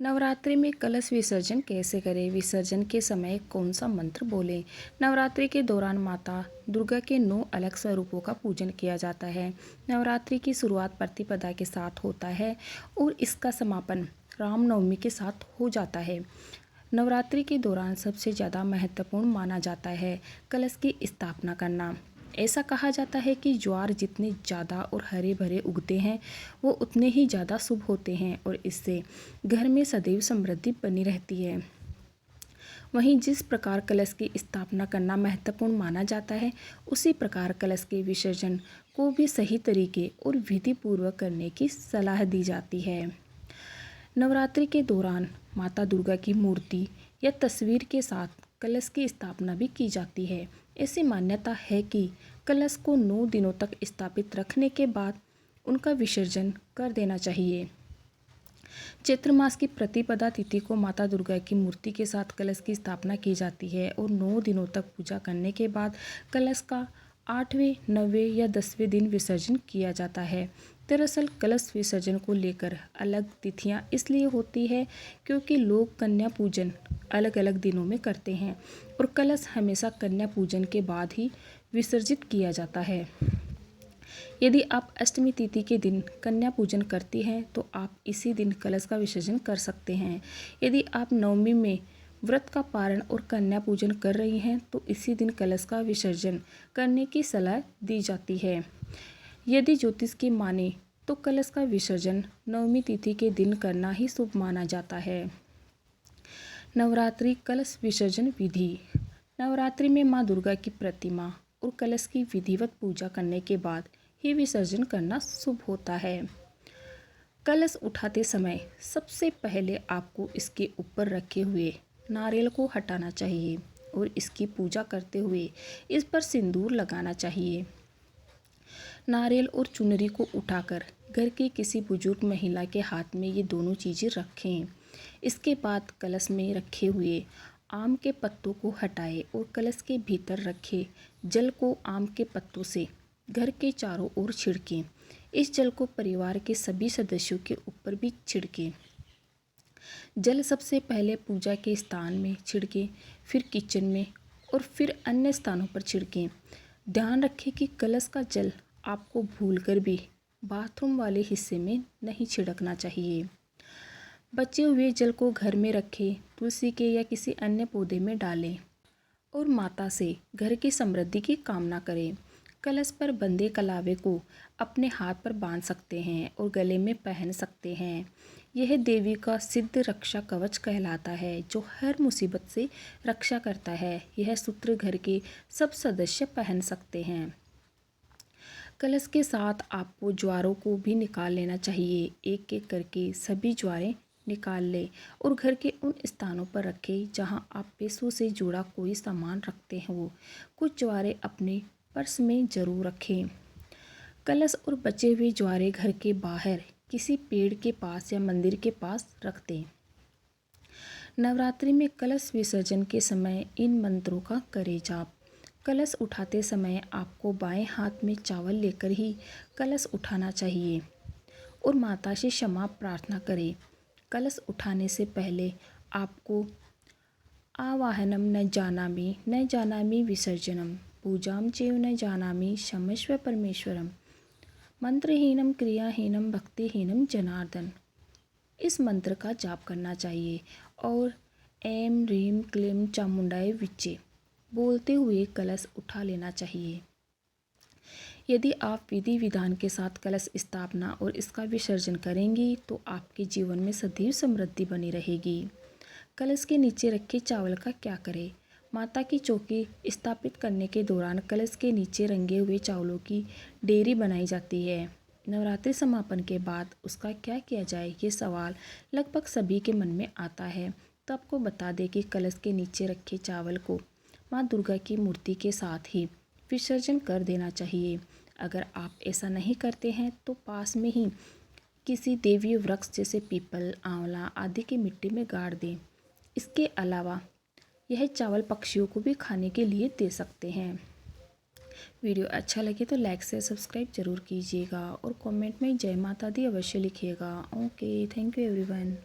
नवरात्रि में कलश विसर्जन कैसे करें? विसर्जन के समय कौन सा मंत्र बोलें? नवरात्रि के दौरान माता दुर्गा के 9 अलग स्वरूपों का पूजन किया जाता है। नवरात्रि की शुरुआत प्रतिपदा के साथ होता है और इसका समापन रामनवमी के साथ हो जाता है। नवरात्रि के दौरान सबसे ज़्यादा महत्वपूर्ण माना जाता है कलश की स्थापना करना। ऐसा कहा जाता है कि ज्वार जितने ज़्यादा और हरे भरे उगते हैं वो उतने ही ज़्यादा शुभ होते हैं और इससे घर में सदैव समृद्धि बनी रहती है। वहीं जिस प्रकार कलश की स्थापना करना महत्वपूर्ण माना जाता है, उसी प्रकार कलश के विसर्जन को भी सही तरीके और विधि पूर्वक करने की सलाह दी जाती है। नवरात्रि के दौरान माता दुर्गा की मूर्ति या तस्वीर के साथ कलश की स्थापना भी की जाती है। ऐसी मान्यता है कि कलश को 9 दिनों तक स्थापित रखने के बाद उनका विसर्जन कर देना चाहिए। चैत्र मास की प्रतिपदा तिथि को माता दुर्गा की मूर्ति के साथ कलश की स्थापना की जाती है और 9 दिनों तक पूजा करने के बाद कलश का 8वें, 9वें या 10वें दिन विसर्जन किया जाता है। दरअसल कलश विसर्जन को लेकर अलग तिथियां इसलिए होती है क्योंकि लोग कन्या पूजन अलग अलग दिनों में करते हैं और कलश हमेशा कन्या पूजन के बाद ही विसर्जित किया जाता है। यदि आप अष्टमी तिथि के दिन कन्या पूजन करती हैं तो आप इसी दिन कलश का विसर्जन कर सकते हैं। यदि आप नवमी में व्रत का पारण और कन्या पूजन कर रही हैं तो इसी दिन कलश का विसर्जन करने की सलाह दी जाती है। यदि ज्योतिष की माने तो कलश का विसर्जन नवमी तिथि के दिन करना ही शुभ माना जाता है। नवरात्रि कलश विसर्जन विधि। नवरात्रि में माँ दुर्गा की प्रतिमा और कलश की विधिवत पूजा करने के बाद ही विसर्जन करना शुभ होता है। कलश उठाते समय सबसे पहले आपको इसके ऊपर रखे हुए नारियल को हटाना चाहिए और इसकी पूजा करते हुए इस पर सिंदूर लगाना चाहिए। नारियल और चुनरी को उठाकर घर की किसी बुजुर्ग महिला के हाथ में ये दोनों चीज़ें रखें। इसके बाद कलश में रखे हुए आम के पत्तों को हटाएं और कलश के भीतर रखे जल को आम के पत्तों से घर के चारों ओर छिड़कें। इस जल को परिवार के सभी सदस्यों के ऊपर भी छिड़कें। जल सबसे पहले पूजा के स्थान में छिड़कें, फिर किचन में और फिर अन्य स्थानों पर छिड़कें। ध्यान रखें कि कलश का जल आपको भूलकर भी बाथरूम वाले हिस्से में नहीं छिड़कना चाहिए। बचे हुए जल को घर में रखें, तुलसी के या किसी अन्य पौधे में डालें और माता से घर की समृद्धि की कामना करें। कलश पर बंधे कलावे को अपने हाथ पर बांध सकते हैं और गले में पहन सकते हैं। यह देवी का सिद्ध रक्षा कवच कहलाता है जो हर मुसीबत से रक्षा करता है। यह सूत्र घर के सब सदस्य पहन सकते हैं। कलश के साथ आपको ज्वारों को भी निकाल लेना चाहिए। एक एक करके सभी ज्वारें निकाल लें और घर के उन स्थानों पर रखें जहां आप पैसों से जुड़ा कोई सामान रखते हो। कुछ ज्वारें अपने पर्स में जरूर रखें। कलश और बचे हुए ज्वारे घर के बाहर किसी पेड़ के पास या मंदिर के पास रख दें। नवरात्रि में कलश विसर्जन के समय इन मंत्रों का करें जाप। कलश उठाते समय आपको बाएं हाथ में चावल लेकर ही कलश उठाना चाहिए और माता से क्षमा प्रार्थना करें। कलश उठाने से पहले आपको आवाहनम न जानामि विसर्जनम पूजाम चैव न जानामि क्षमस्व परमेश्वरम मंत्रहीनम क्रियाहीनम भक्तिहीनम जनार्दन इस मंत्र का जाप करना चाहिए और ऐं ह्रीं क्लीं चामुंडाय विच्चे बोलते हुए कलश उठा लेना चाहिए। यदि आप विधि विधान के साथ कलश स्थापना और इसका विसर्जन करेंगी तो आपके जीवन में सदैव समृद्धि बनी रहेगी। कलश के नीचे रखे चावल का क्या करें? माता की चौकी स्थापित करने के दौरान कलश के नीचे रंगे हुए चावलों की डेयरी बनाई जाती है। नवरात्रि समापन के बाद उसका क्या किया जाए, ये सवाल लगभग सभी के मन में आता है। तो आपको बता दें कि कलश के नीचे रखे चावल को माँ दुर्गा की मूर्ति के साथ ही विसर्जन कर देना चाहिए। अगर आप ऐसा नहीं करते हैं तो पास में ही किसी देवीय वृक्ष जैसे पीपल, आंवला आदि की मिट्टी में गाड़ दें। इसके अलावा यह चावल पक्षियों को भी खाने के लिए दे सकते हैं। वीडियो अच्छा लगे तो लाइक से सब्सक्राइब जरूर कीजिएगा और कमेंट में जय माता दी अवश्य लिखिएगा। Okay, thank you everyone.